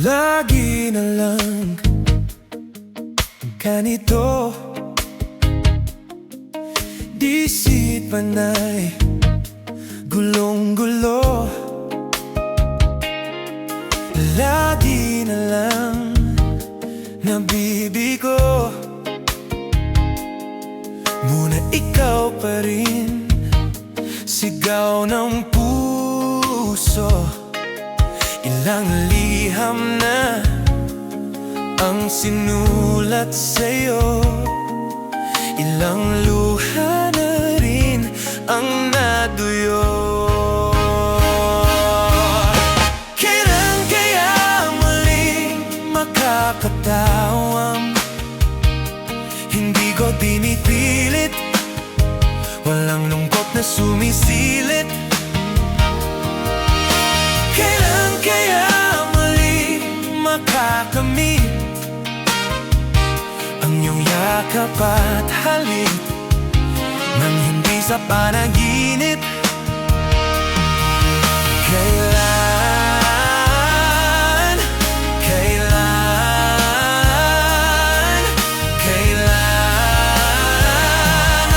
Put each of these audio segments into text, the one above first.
Lagi na lang ganito, isipan ay gulong-gulo. Lagi na lang nabibigo, muna ikaw pa rin, sigaw ng puso. Ilang liham na ang sinulat sa'yo, ilang luha na rin ang naduyo. Kailan kaya muling makakatawang hindi ko dinipilit, walang lungkot na sumisilip. Kailan kaya muling makakamit ang iyong yakap at halik nang hindi sa panaginip? Kailan, kailan, kailan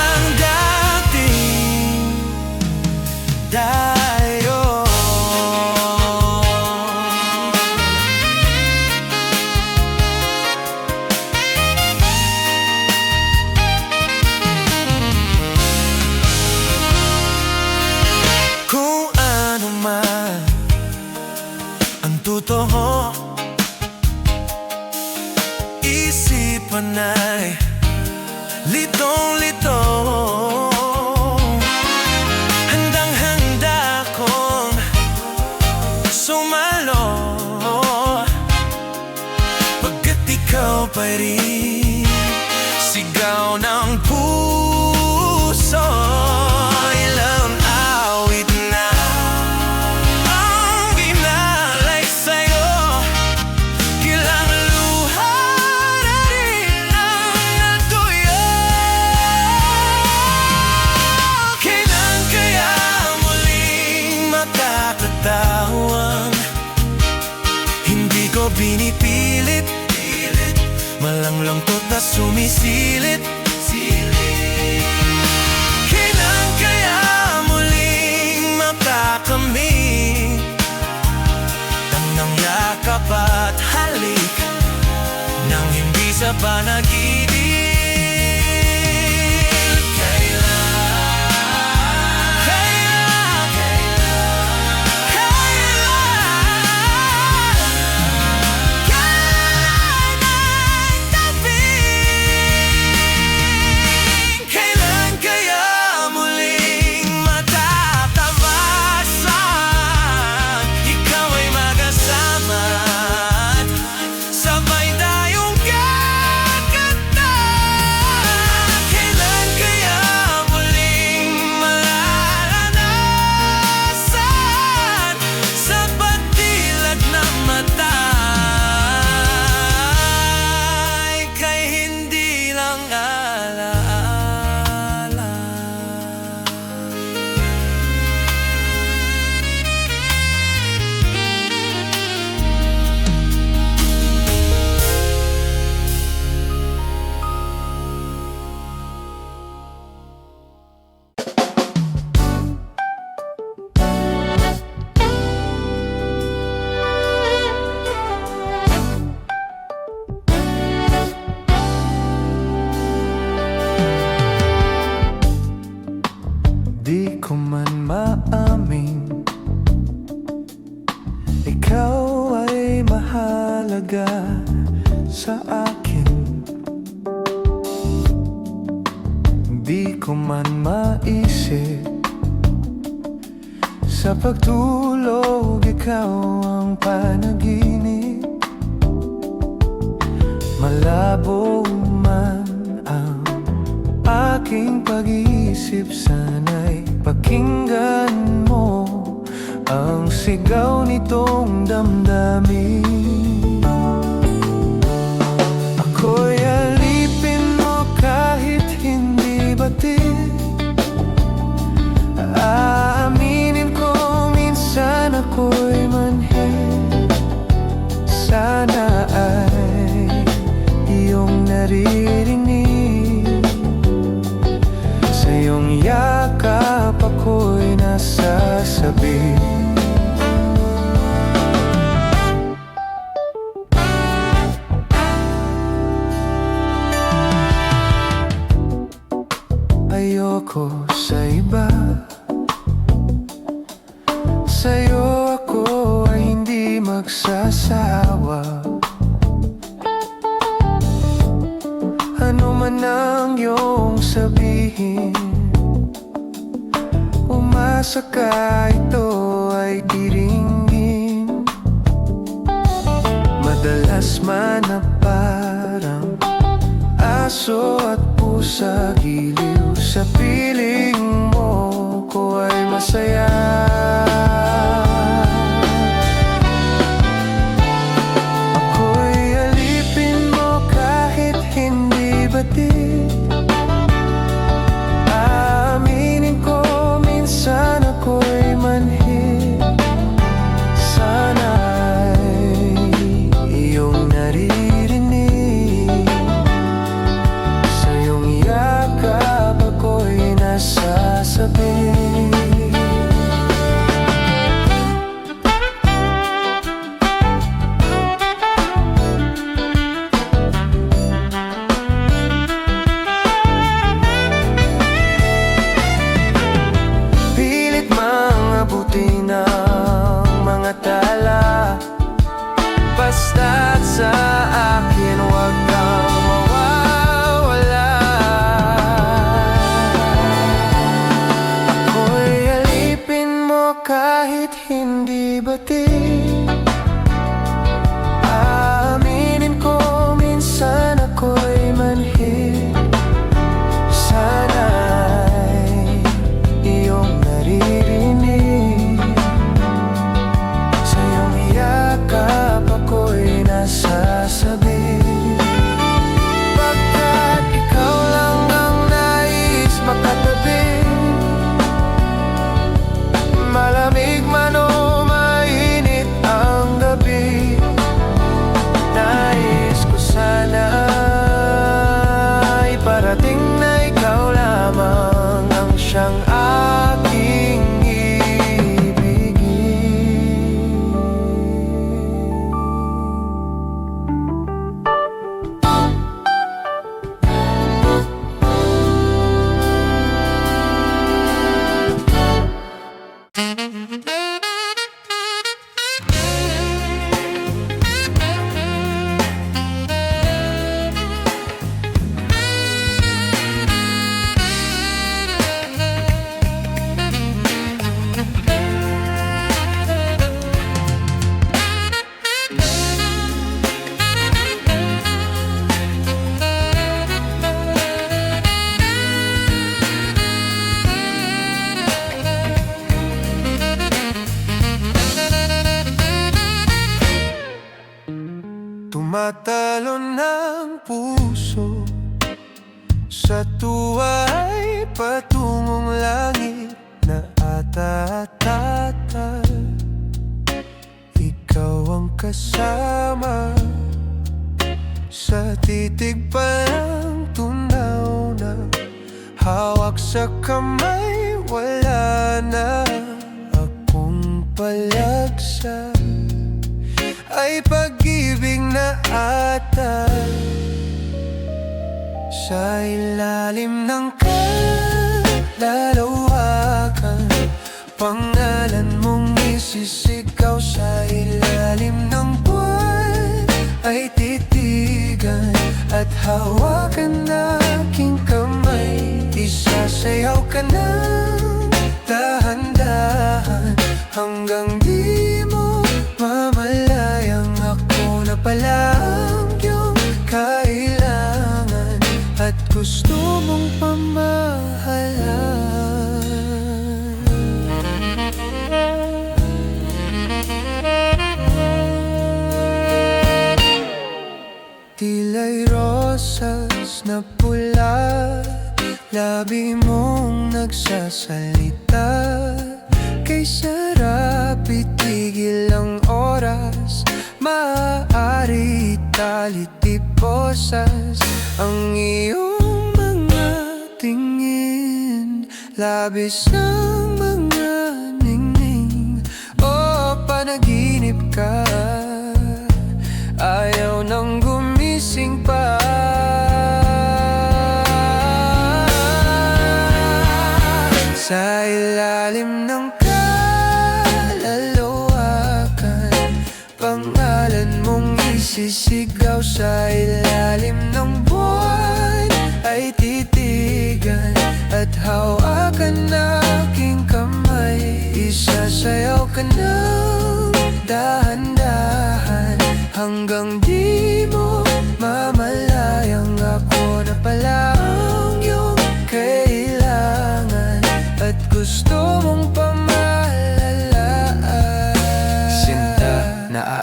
ang dating dayo? Kung ano man ang totoo, isipan ay litong-lito. Handang-handa kong sumalo, pagkat ikaw pa rin, sigaw ng puso. Ilang awit na ang binalay sa'yo, ilang luha na rin ang natuyo. Kailan kaya muling makakatawang hindi ko binipilit, malang lungkot na sumisilip. Kailan kaya muling makakamit ang nang yakap at halik nang hindi sa panaginip? Kailan, kailan, kailan, kailan ang dating? Kailan kaya muling matatabasan, ikaw ay magkasama at sabay tayong kakanta? Kailan kaya muling malalasan sa pagdilag ng mata, kay hindi lang alaala? Di ko man maamin, ikaw ay mahalaga sa akin. Di ko man maisip, sa pagtulog ikaw ang panaginip. Malabo man ang aking pag-iisip, sana'y pakinggan mo ang sigaw nitong damdamin. Ako'y alipin mo kahit hindi batid. Aaminin ko minsan ako'y manhid sa saka ito ay diringin. Madalas man na parang aso at pusa, giliw sa piling mo ko ay masaya. Ako'y alipin mo kahit hindi batid. Aaminin ko minsan ako'y manhid. Sana'y iyong naririnig. Sa iyong yakap ako'y nasasabi. Pilit mga buti ng mga tala, basta't sa akin huwag kang mawawala. Ako'y alipin mo kahit hindi batid. Aaminin ko minsan ako'y manhid. Sana'y iyong naririnig. Sa iyong yakap ako'y nasasabi. Pagkat ikaw lang ang nais makatabi. Malamig man o mainit ang gabi, nais ko sana iparating na ikaw lamang ang siyang aking ibigin. Tumatalon ng puso sa tuwa'y patungong langit na atatatata. Ikaw ang kasama sa titig pa lang tunaw na hawak sa kamay, wala na akong palagsa. Ay pag-ibig na ata sa ilalim ng kalalawakan. Pangalan mong isisigaw sa ilalim ng buwan ay titigan at hawakan na aking kamay. Isasayaw ka ng dahan-dahan hanggang di mo mamalayang ako na pala ang iyong kailangan at gusto mong pamahalan. Tila'y rosas na pula, labi mong nagsasalita. Kay sarap itigil ang oras, maaari talitiposas ang iyong mga tingin. Labis ng mga ningning o panaginip ka, ayaw nang gumising pa. Sa ilalim ng kalalawakan, pangalan mong isisigaw sa ilalim ng buwan ay titigan at hawakan na aking kamay.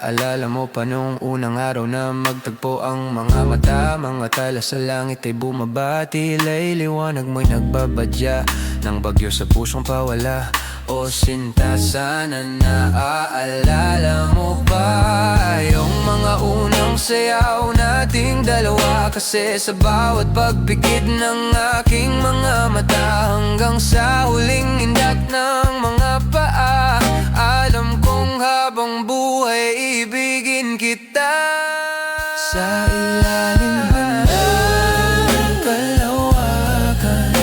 Naaalala mo pa nung unang araw na magtagpo ang mga mata. Mga tala sa langit ay bumaba, tila'y liwanag mo'y nagbabadya ng bagyo sa pusong pawala. O sinta, sana naaalala mo ba yung mga unang sayaw nating dalawa? Kasi sa bawat pagpikit ng aking mga mata, hanggang sa huling indak ng mga paa, alam kong habang buhay ibigin kita. Sa ilalim ng kalawakan,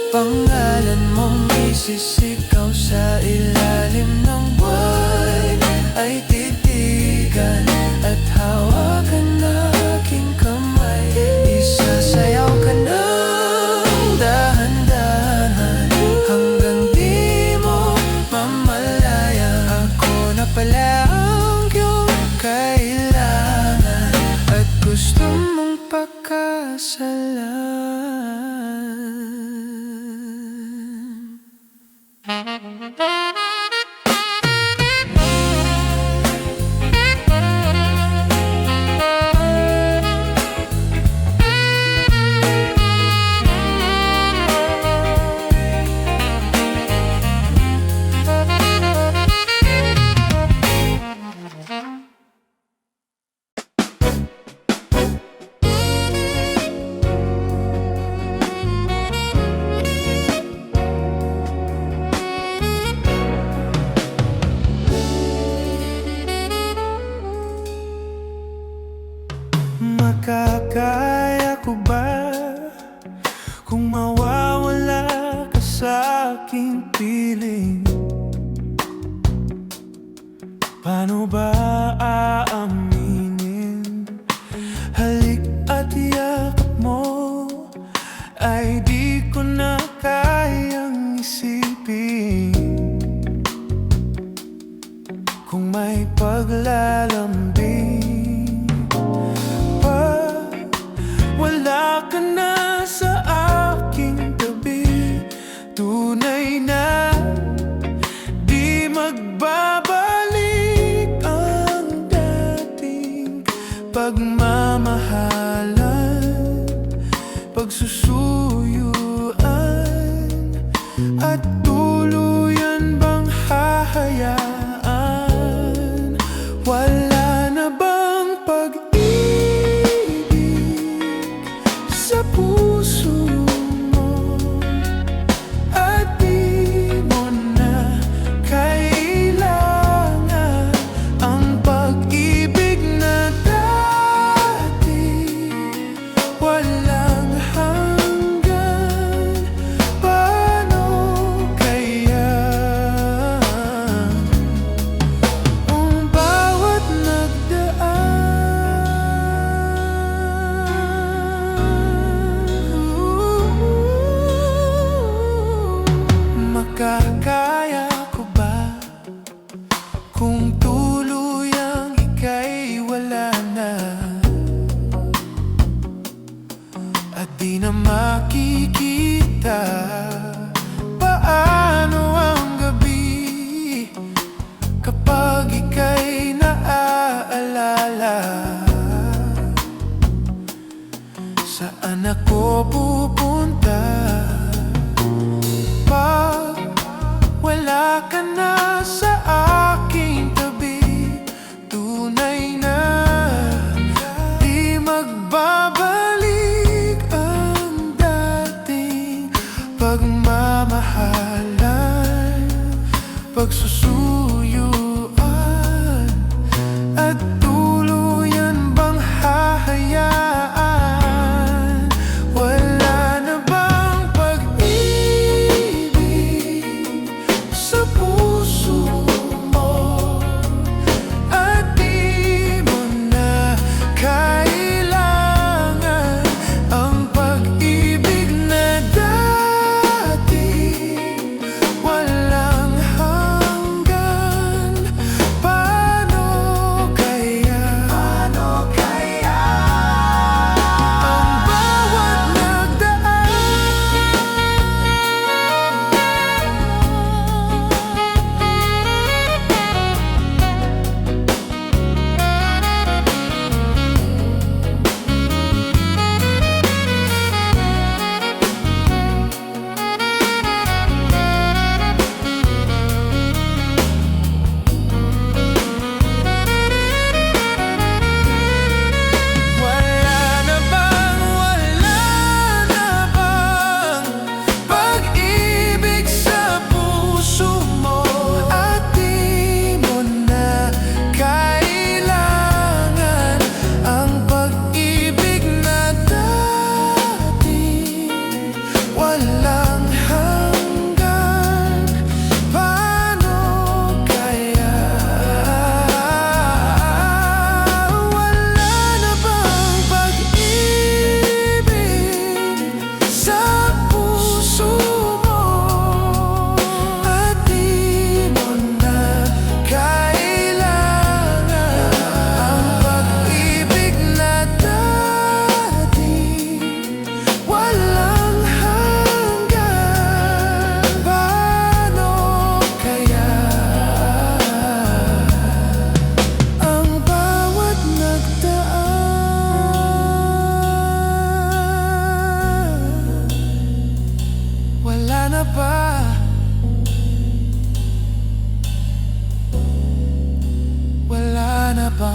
pangalan mong isisigaw. Sa ilalim ng buwan ay titigan at hawakan na aking kamay. Isasayaw ka ng dahan-dahan hanggang di mo mamalaya. Ako na pala ang iyong kailangan at gusto mong pagkasalan. Makakaya ko ba kung mawawala ka sa aking piling? Paano ba aaminin? Halik at yakap mo ay di ko na kayang isipin. Kung may paglalambing, wala ka na sa aking tabi, tunay na di magbabalik ang dating pagmamahalan, pagsusuyuan, at tuluyan bang hahayaan? Wala na bang sa puso mo at di mo na kailangan ang pag-ibig na dati walang hanggan? Paano kaya ang bawat nagdaan? Makakaya ko ba kung tuluyang ika'y wala na at di na makikita? Paano ang gabi kapag ika'y naaalala? Saan ako pupunta pag wala ka na sa aking tabi? Tunay na di magbabalik ang dating pagmamahalan, pagsusuyuan, at tuluyan bang hahayaan? Wala na bang pag-ibig sa puso mo at di mo na kailangan ang pag-ibig na dati walang hanggan?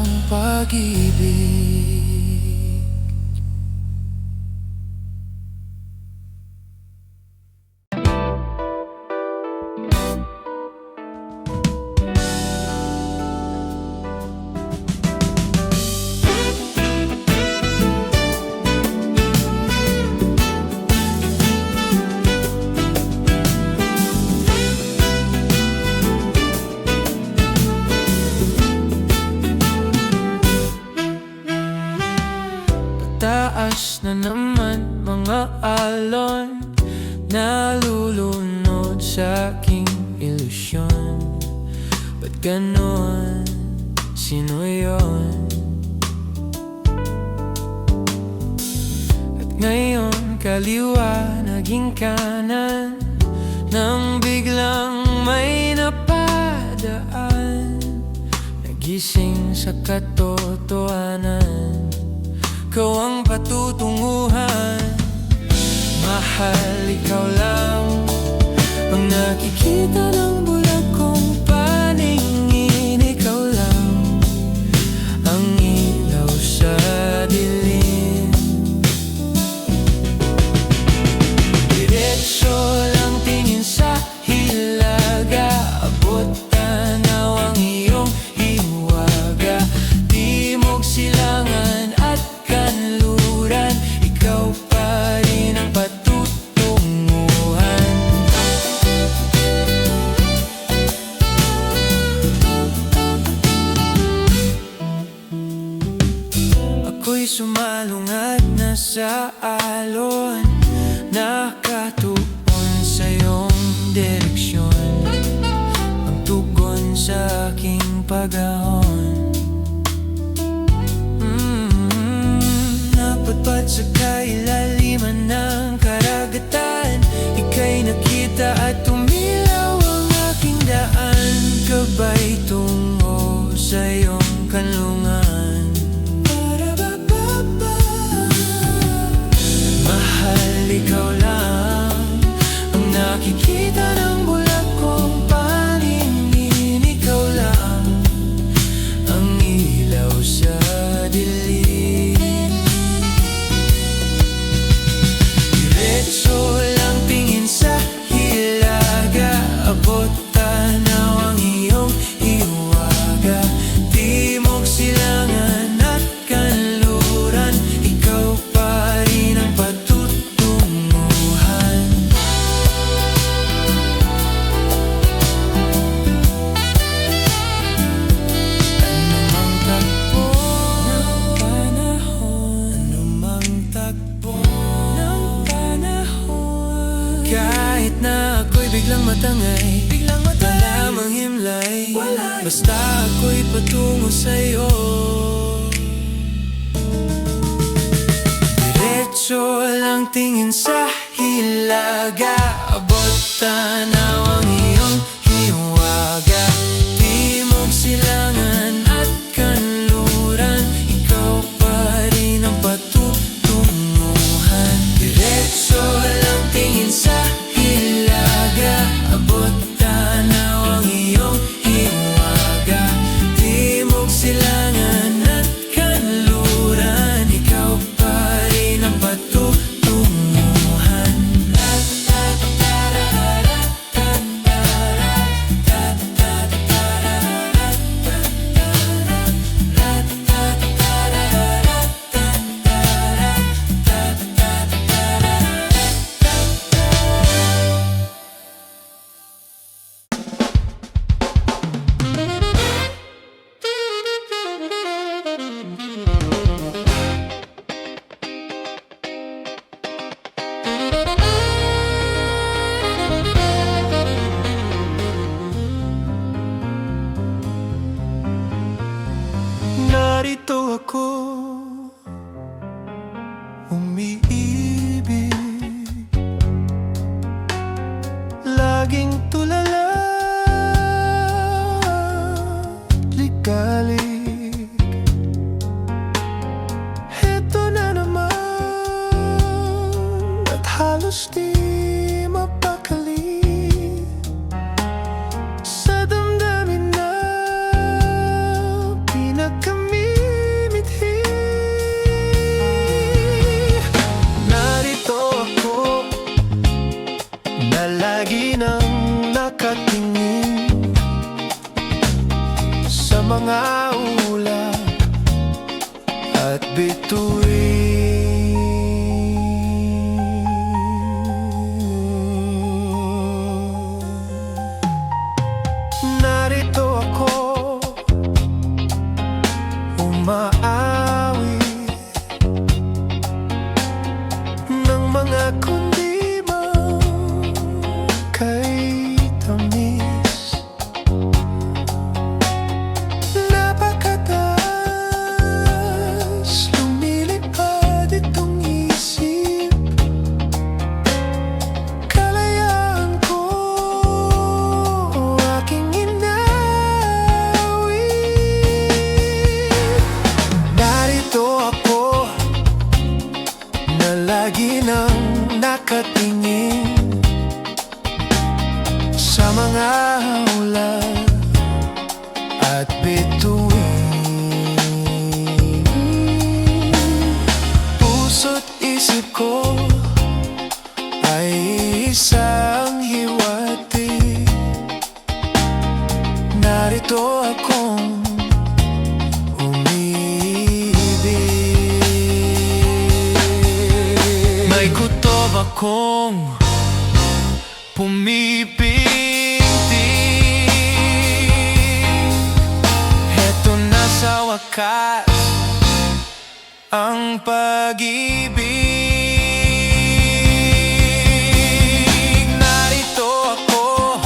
ang pag-ibig. Taas na naman mga alon, nalulunod sa aking ilusyon. Ba't ganon? Sino yun? At ngayon kaliwa naging kanan, nang biglang may napadaan. Nagising sa katotohanan, ikaw ang patutunguhan. Mahal, ikaw lang ang nakikita ng bulag kong paningin. Ikaw lang ang ilaw sa dilim. Diretso lang tingin sa hilaga, abot tanaw ang iyong hiwaga. Timog silangan at kanluran, ikaw pa rin ang patutunguhan. Ako'y sumalungat na sa alon, nakatuon sa iyong direksyon. Ang tugon sa aking pag-ahon, napatpat sa kailaliman ng karagatan. Ika'y nakita at tumilaw ang aking daan, gabay tungo sa iyong kanlungan. Mahal, ikaw lang ang nakikita ng bulag kong paningin. Ikaw lang ang ilaw sa dilim. Diretso lang tingin sa hilaga, abot tanaw ang iyong hiwaga. Timog silangan at kanluran, ikaw pa rin ang patutunguhan. Anumang tagpo ng panahon, anumang tagpo ng panahon. Kahit na ako'y biglang matangay, wala mang himlay, basta ako'y patungo sa'yo. Diretso lang tingin sa hilaga, abot tanaw ang iyong hiwaga. Timog silangan at kanluran, ikaw pa rin ang patutunguhan. Diretso lang tingin sa hilaga, abot tanaw ang iyong hiwaga. Timog silangan at kanluran, ikaw pa rin ang patutunguhan. Narito ako, umiibig, laging tulala, ligalig. Heto na naman at halos di mapakali sa damdamin na pinagkami. mga ulap at bituin. Narito ako, umaawit ng mga kundi mo kay tamis. Napakatas lumilipad itong isip, kalayaan ko aking inawit. Narito ako na lagi nang nakatingin sa mga ulap at bituin. Puso't isip ko ay isang hiwati. Narito akong umibig. May kutob akong pumipintig. Heto na sa wakas ang pag-ibig. Narito ako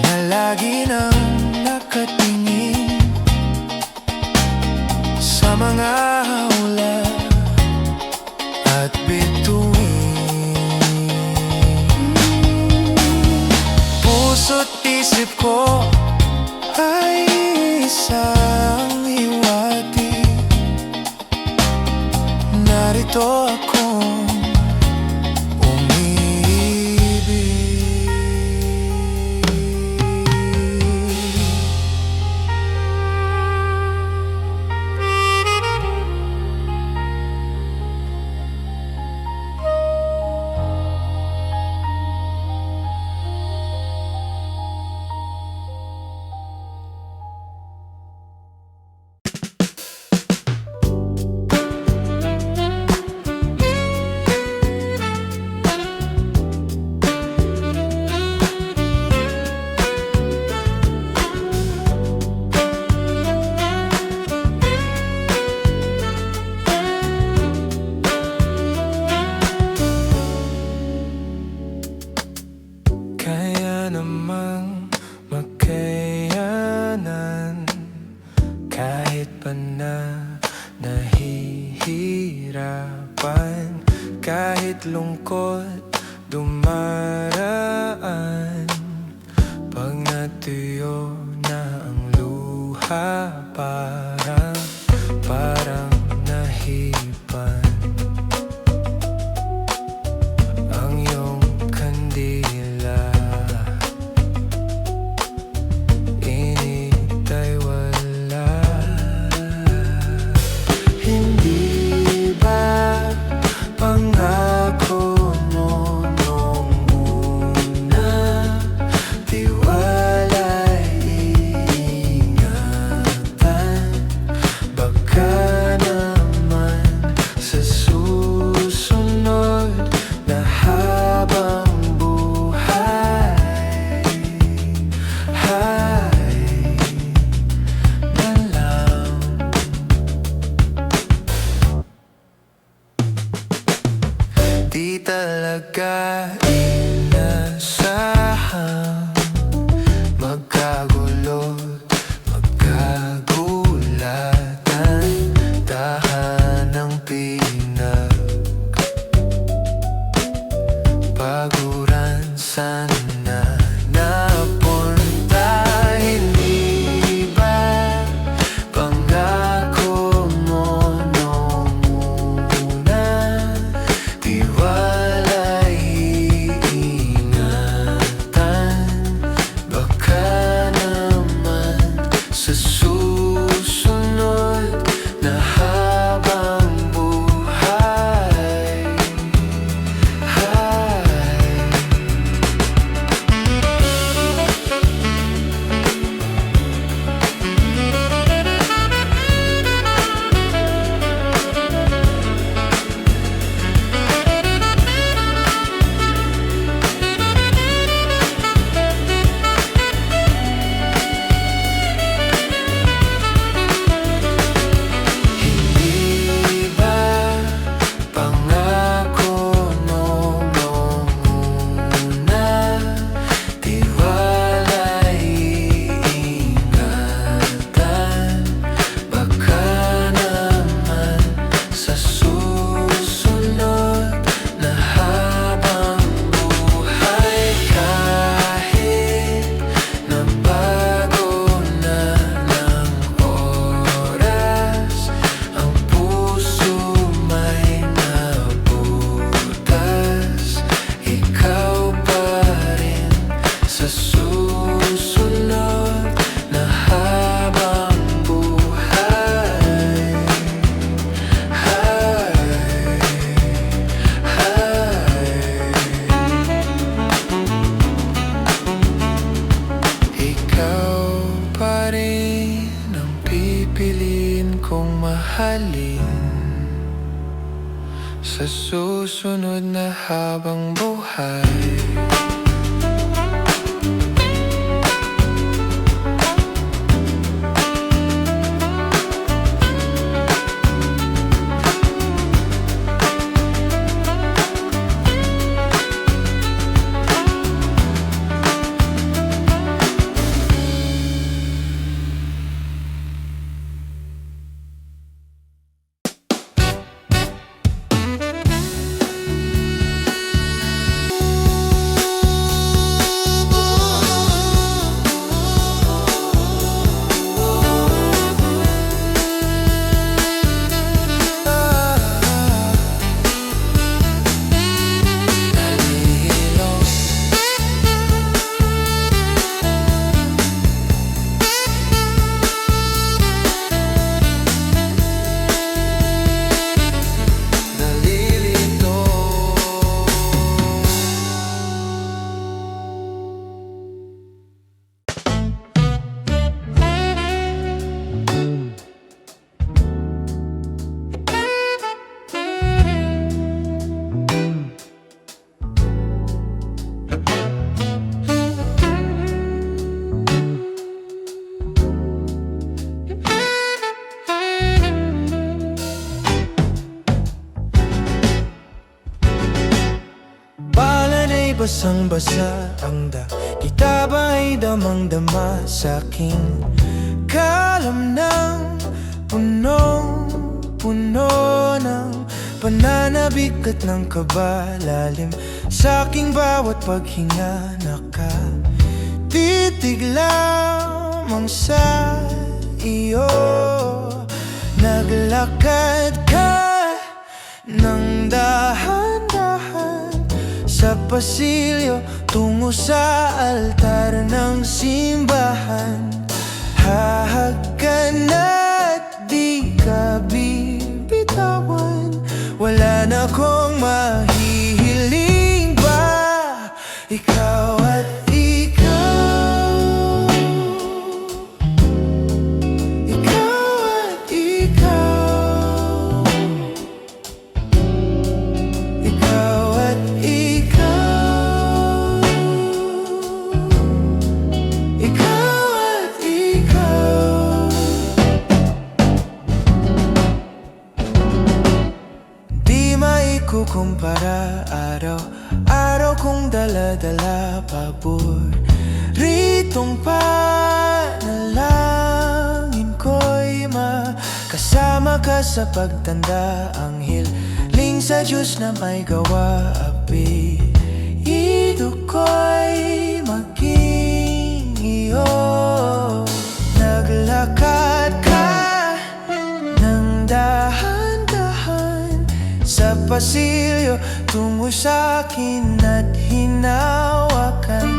na lagi nang nakatingin sa mga ulap at bituin. Puso't isip ko ay isang hiwati. Narito akong umibig. Kaya namang makayanan kahit pa na nahihirapan, kahit lungkot dumaraan. Pag natuyo na ang luha, parang nahipan ang iyong kandila. Init ay wala. Hindi ba pangako mo nung una? Tiwala'y ingatan. mahalin sa susunod na habang buhay. Basang-basa ang kita ba'y damang-dama sa'king kalam ng punong-puno ng pananabik at ng kabalalim sa'king bawat paghinga nakatitig lamang sa iyo. Naglakad ka ng dahan-dahan sa pasilyo tungo sa altar ng simbahan. Hahagan at di ka bibitawan. Wala na kong mahihiling pa. Ikaw at ikaw, ikaw at ikaw, ikaw at ikaw, ikaw at ikaw. Di maikukumpara araw-araw kong dala-dala paboritong panalangin ko'y makasama ka sa pagtanda. Ang hiling sa Diyos na may gawa, apelyido ko'y maging iyo. Naglakad ka ng dahan-dahan sa pasilyo tungo sa'kin at hinawakan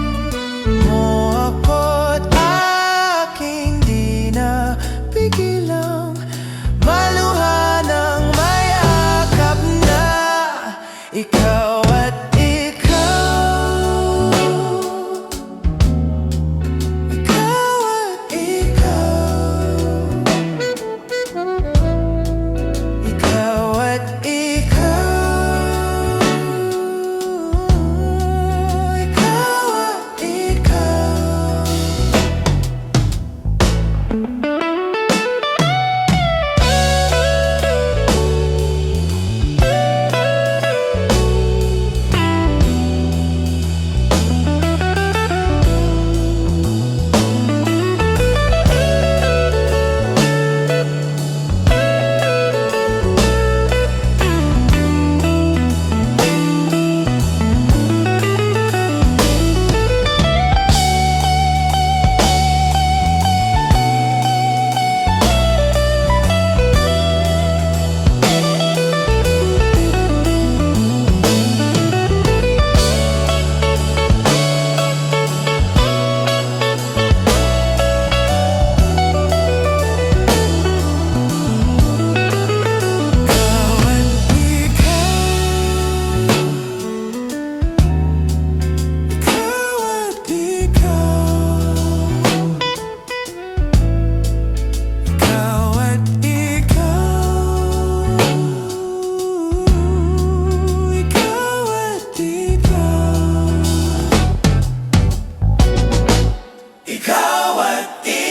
mo ako't aking di na pigilang maluha ng may akap na ikaw at ikaw, ikaw at ikaw, ikaw at ikaw, ikaw at ikaw. at